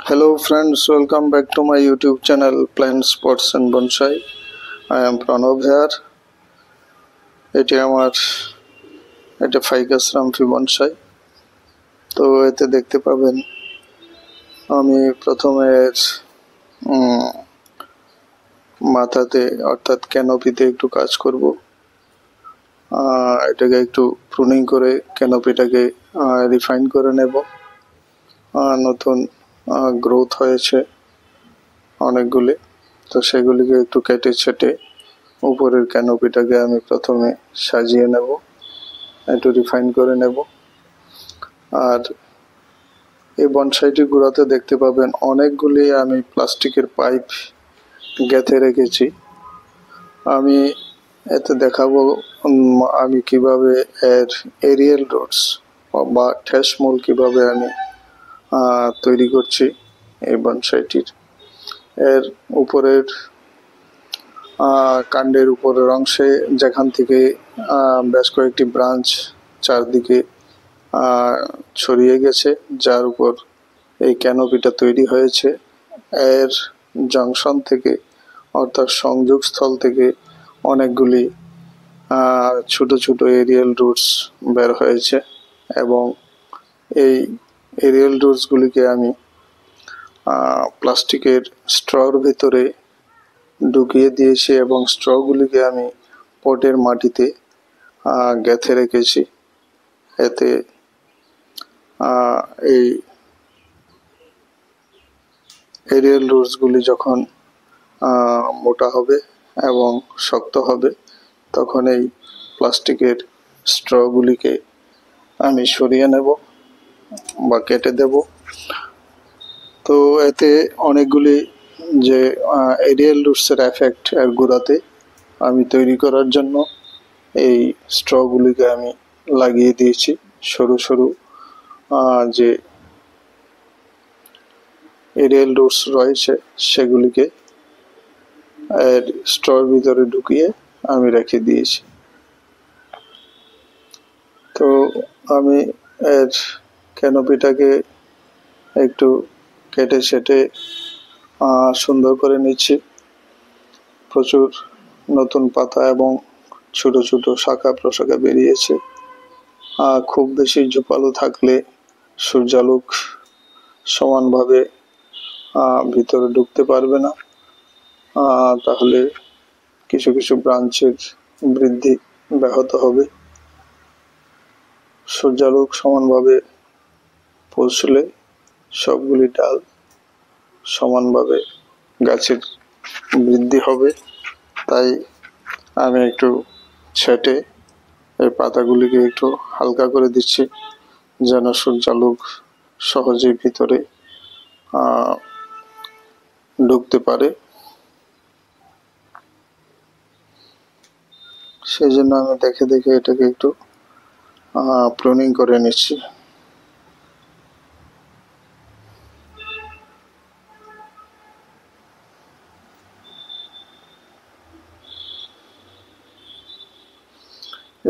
Hello friends, welcome back to my YouTube channel Plants, Pots and Bonsai. I am Pranav here. এটা Ficus রামফি bonsai. তো এতে দেখতে পাবেন আমি প্রথমে মাথাতে অর্থাৎ ক্যানোপিতে একটু কাজ করব। এটাকে একটু প্রুনিং করে ক্যানোপিটাকে রিফাইন করে নেব। নতুন গ্রোথ হয়েছে অনেকগুলি, তো সেগুলিকে একটু কেটে ছেটে উপরের ক্যানোপিটাকে আমি প্রথমে সাজিয়ে নেব, একটু রিফাইন করে নেব। আর এই বনসাইটি গুঁড়াতে দেখতে পাবেন অনেকগুলি আমি প্লাস্টিকের পাইপ গেঁথে রেখেছি। আমি এতে দেখাবো আমি কিভাবে এর এরিয়াল রুটস বা ঠেসমূল কিভাবে আমি তৈরি করছি এই বনসাইটির। এর উপরের কাণ্ডের উপরের অংশে যেখান থেকে বেশ কয়েকটি ব্রাঞ্চ চারদিকে ছড়িয়ে গেছে, যার উপর এই ক্যানোপিটা তৈরি হয়েছে, এর জংশন থেকে অর্থাৎ সংযোগস্থল থেকে অনেকগুলি ছোট ছোট এরিয়াল রুটস বের হয়েছে এবং এই এরিয়াল রুটসগুলিকে আমি প্লাস্টিকের স্ট্রর ভিতরে ঢুকিয়ে দিয়েছি এবং স্ট্রগুলিকে আমি পটের মাটিতে গেঁথে রেখেছি। এতে এই এরিয়াল রুটসগুলি যখন মোটা হবে এবং শক্ত হবে তখন এই প্লাস্টিকের স্ট্রগুলিকে আমি সরিয়ে নেব বা কেটে দেব। তো এতে অনেকগুলি যে এরিয়াল রুটসের এফেক্ট এর গুঁড়াতে আমি তৈরি করার জন্য এই স্ট্রগুলিকে আমি লাগিয়ে দিয়েছি। সরু সরু যে এরিয়াল রুটস রয়েছে সেগুলিকে এর স্ট্রর ভিতরে ঢুকিয়ে আমি রেখে দিয়েছি। তো আমি এর ক্যানোপিটাকে একটু কেটে ছেটে সুন্দর করে নিচ্ছি। প্রচুর নতুন পাতা এবং ছোট ছোট শাখা প্রশাখা বেরিয়েছে। খুব বেশি ঝোপালো থাকলে সূর্যালোক সমানভাবে ভিতরে ঢুকতে পারবে না, তাহলে কিছু কিছু ব্রাঞ্চের বৃদ্ধি ব্যাহত হবে। সূর্যালোক সমানভাবে পৌঁছলে সবগুলি ডাল সমানভাবে গাছের বৃদ্ধি হবে। তাই আমি একটু ছেটে এই পাতাগুলিকে একটু হালকা করে দিচ্ছি যেন সূর্যালোক সহজেই ভিতরে ঢুকতে পারে। সেই জন্য আমি দেখে দেখে এটাকে একটু প্রুনিং করে নিচ্ছি।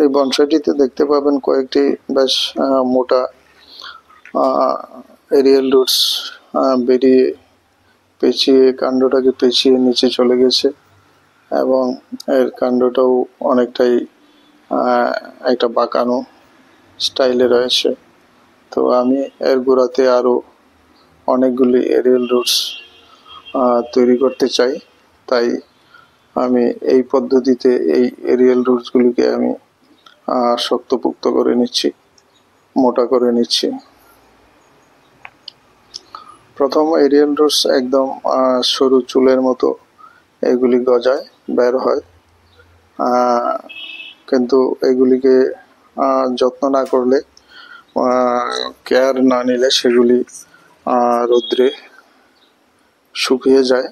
এই বনসাইটিতে দেখতে পাবেন কয়েকটি বেশ মোটা এরিয়াল রুটস বেরিয়ে পেঁচিয়ে কাণ্ডটাকে পেঁচিয়ে নিচে চলে গেছে এবং এর কাণ্ডটাও অনেকটাই একটা বাঁকানো স্টাইলে রয়েছে। তো আমি এর গোড়াতে আরও অনেকগুলি এরিয়াল রুটস তৈরি করতে চাই, তাই আমি এই পদ্ধতিতে এই এরিয়াল রুটসগুলিকে আমি শক্তপোক্ত করে নিচ্ছি, মোটা করে নিচ্ছি। প্রথম এরিয়াল রুটস একদম সরু চুলের মতো এগুলি গজায় বের হয়, কিন্তু এগুলিকে যত্ন না করলে, কেয়ার না নিলে সেগুলি রৌদ্রে শুকিয়ে যায়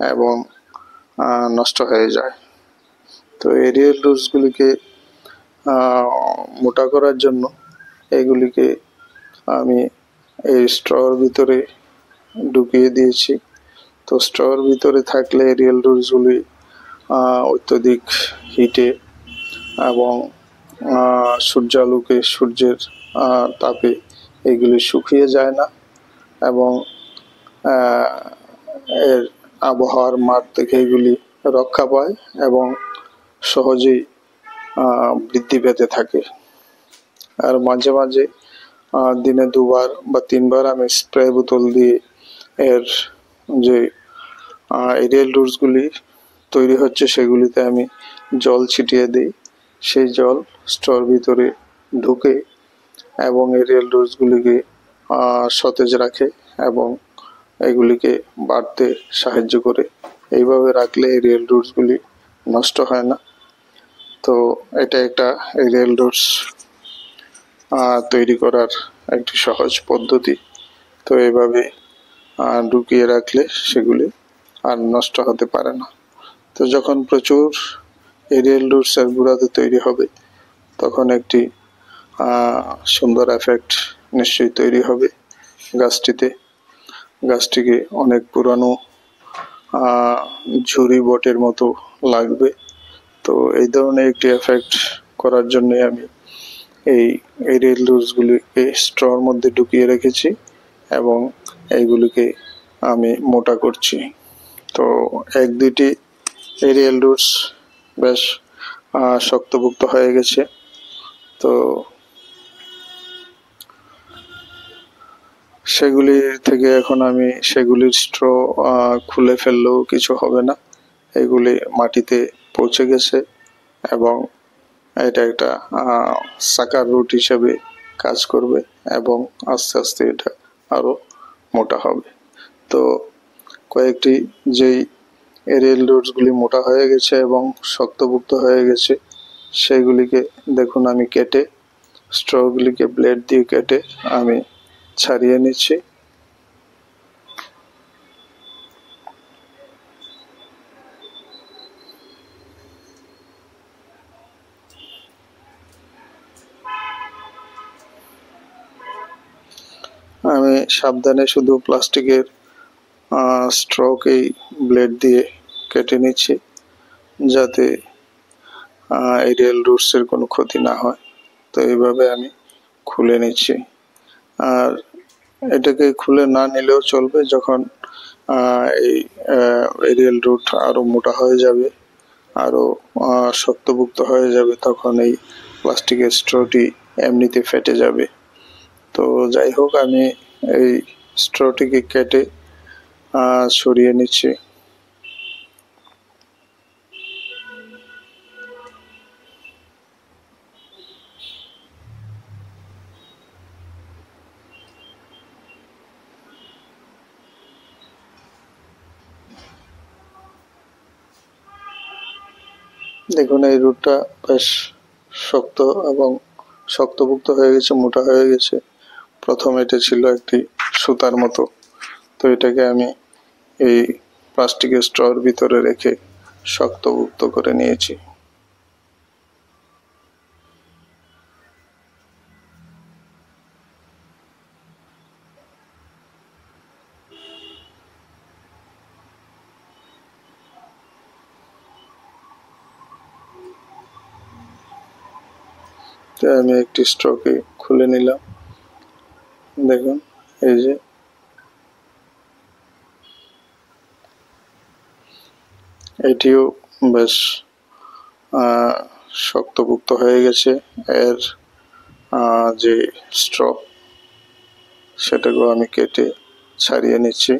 এবং নষ্ট হয়ে যায়। তো এরিয়াল রুটসগুলিকে মোটা করার জন্য এগুলিকে আমি এই স্ট্রর ভিতরে ঢুকিয়ে দিয়েছি। তো স্ট্রর ভিতরে থাকলে এরিয়াল রুটসগুলি অত্যধিক হিটে এবং সূর্যালোকে সূর্যের তাপে এগুলি শুকিয়ে যায় না এবং এর আবহাওয়ার মাঠ থেকে এগুলি রক্ষা পায় এবং সহজেই বৃদ্ধি পেতে থাকে। আর মাঝে মাঝে দিনে 2বার বা 3বার আমি স্প্রে বোতল দিয়ে এর যে এরিয়াল রুটসগুলি তৈরি হচ্ছে সেগুলিতে আমি জল ছিটিয়ে দিই। সেই জল স্টোর ভিতরে ঢুকে এবং এরিয়াল রুটসগুলিকে সতেজ রাখে এবং এগুলিকে বাড়তে সাহায্য করে। এইভাবে রাখলে এরিয়াল রুটসগুলি নষ্ট হয় না। তো এটা একটা এরিয়াল রুটস তৈরি করার একটি সহজ পদ্ধতি। তো এইভাবে ঢুকিয়ে রাখলে সেগুলি আর নষ্ট হতে পারে না। তো যখন প্রচুর এরিয়াল রুটস এর গুঁড়াতে তৈরি হবে তখন একটি সুন্দর এফেক্ট নিশ্চয়ই তৈরি হবে গাছটিতে। গাছটিকে অনেক পুরানো ঝুরি বটের মতো লাগবে। তো এই ধরনের একটি এফেক্ট করার জন্য আমি এই এরিয়াল রুটসগুলিকে স্ট্রর মধ্যে ঢুকিয়ে রেখেছি এবং এইগুলিকে আমি মোটা করছি। তো 1-2টি এরিয়াল রুটস বেশ শক্তপোক্ত হয়ে গেছে। তো সেগুলি থেকে এখন আমি সেগুলির স্ট্র খুলে ফেললেও কিছু হবে না। এগুলি মাটিতে পৌঁছে গেছে এবং এটা একটা সাকার রুট হিসেবে কাজ করবে এবং আস্তে আস্তে এটা আরো মোটা হবে। তো কয়েকটি যেই এরিয়াল রুটসগুলি মোটা হয়ে গেছে এবং শক্তপোক্ত হয়ে গেছে সেগুলিকে দেখুন আমি কেটে স্ট্রগুলিকে ব্লেড দিয়ে কেটে আমি ছাড়িয়ে নিচ্ছি। আমি সাবধানে শুধু প্লাস্টিকের স্ট্রকেই ব্লেড দিয়ে কেটে নিচ্ছি যাতে এরিয়াল রুটসের কোনো ক্ষতি না হয়। তো এইভাবে আমি খুলে নিচ্ছি। আর এটাকে খুলে না নিলেও চলবে। যখন এই এরিয়াল রুট আরো মোটা হয়ে যাবে, আরো শক্তপোক্ত হয়ে যাবে, তখন এই প্লাস্টিকের স্ট্রটি এমনিতে ফেটে যাবে। তো যাই হোক আমি এই স্ট্রটিকে কেটে সরিয়ে নিচ্ছি। দেখুন এই রুটটা বেশ শক্ত এবং শক্তপোক্ত হয়ে গেছে, মোটা হয়ে গেছে। প্রথমে এটা ছিল একটি সুতার মতো। তো এটাকে আমি এই প্লাস্টিকের স্ট্রর ভিতরে রেখে শক্তপোক্ত করে নিয়েছি। তো আমি একটি স্ট্রকে খুলে নিলাম। দেখুন এই যে এটিও বেশ শক্তপোক্ত হয়ে গেছে। এর যে স্ট্র সেটাকেও আমি কেটে ছাড়িয়ে নিচ্ছি।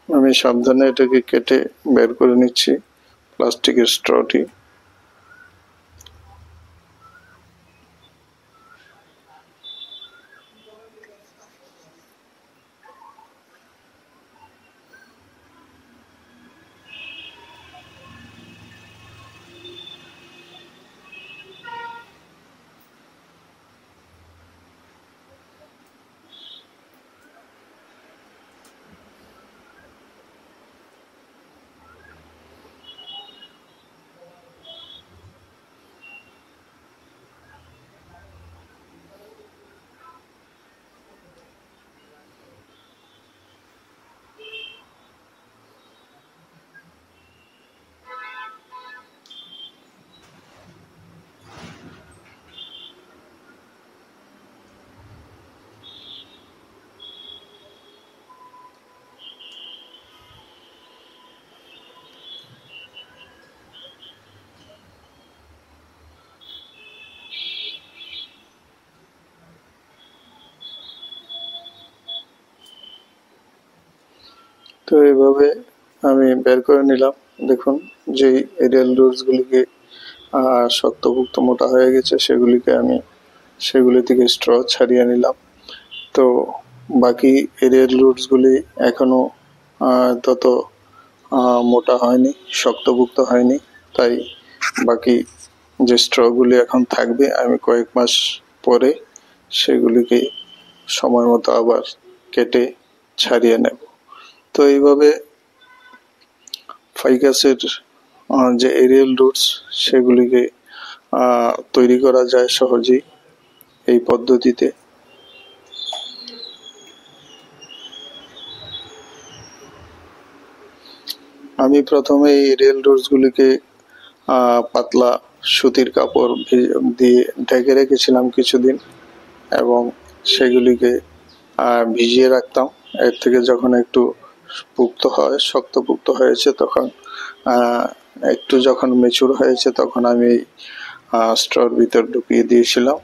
আমি সাবধানে এটাকে কেটে বের করে নিচ্ছি প্লাস্টিকের স্ট্রটি। তো এইভাবে আমি বের করে নিলাম। দেখুন যেই এরিয়াল রুটসগুলিকে শক্তপোক্ত মোটা হয়ে গেছে সেগুলি থেকে স্ট্র ছাড়িয়ে নিলাম। তো বাকি এরিয়াল রুটসগুলি এখনো তত মোটা হয়নি, শক্তপোক্ত হয়নি, তাই বাকি যে স্ট্রগুলি এখন থাকবে আমি কয়েক মাস পরে সেগুলিকে সময় মতো আবার কেটে ছাড়িয়ে নেব। তো এইভাবে ফাইকাসের যে এরিয়াল রুটস সেগুলিকে তৈরি করা যায় সহজেই এই পদ্ধতিতে। আমি প্রথমে এই এরিয়াল রুটসগুলিকে পাতলা সুতির কাপড় দিয়ে ঢেকে রেখেছিলাম কিছুদিন, এবং সেগুলিকে ভিজিয়ে রাখতাম। এর থেকে যখন একটু পুক্ত হয়, শক্তপোক্ত হয়েছে, তখন একটু যখন মেচুর হয়েছে তখন আমি স্ট্রর ভিতর ঢুকিয়ে দিয়েছিলাম,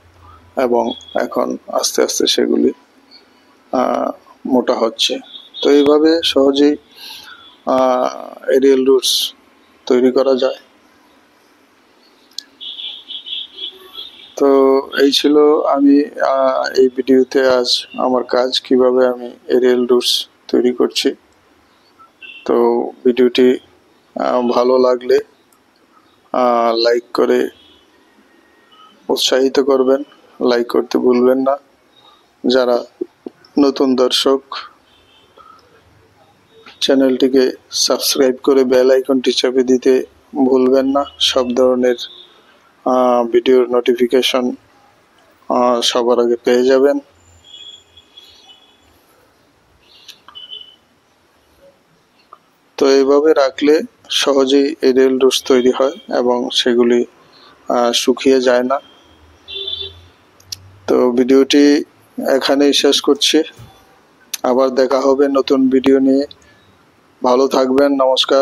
এবং এখন আস্তে আস্তে সেগুলি মোটা হচ্ছে। তো এইভাবে সহজেই এরিয়াল রুটস তৈরি করা যায়। তো এই ছিল আমি এই ভিডিওতে আজ আমার কাজ, কিভাবে আমি এরিয়াল রুটস তৈরি করছি। তো ভিডিওটি ভালো লাগলে লাইক করে উৎসাহিত করবেন, লাইক করতে ভুলবেন না। যারা নতুন দর্শক, চ্যানেলটিকে সাবস্ক্রাইব করে বেল আইকনটি চেপে দিতে ভুলবেন না। সব ধরনের ভিডিওর নোটিফিকেশন সবার আগে পেয়ে যাবেন। তো এইভাবে রাখলে সহজেই এরিয়াল রুটস তৈরি হয় এবং সেগুলি শুকিয়ে যায় না। তো ভিডিওটি এখানেই শেষ করছি। আবার দেখা হবে নতুন ভিডিও নিয়ে। ভালো থাকবেন। নমস্কার।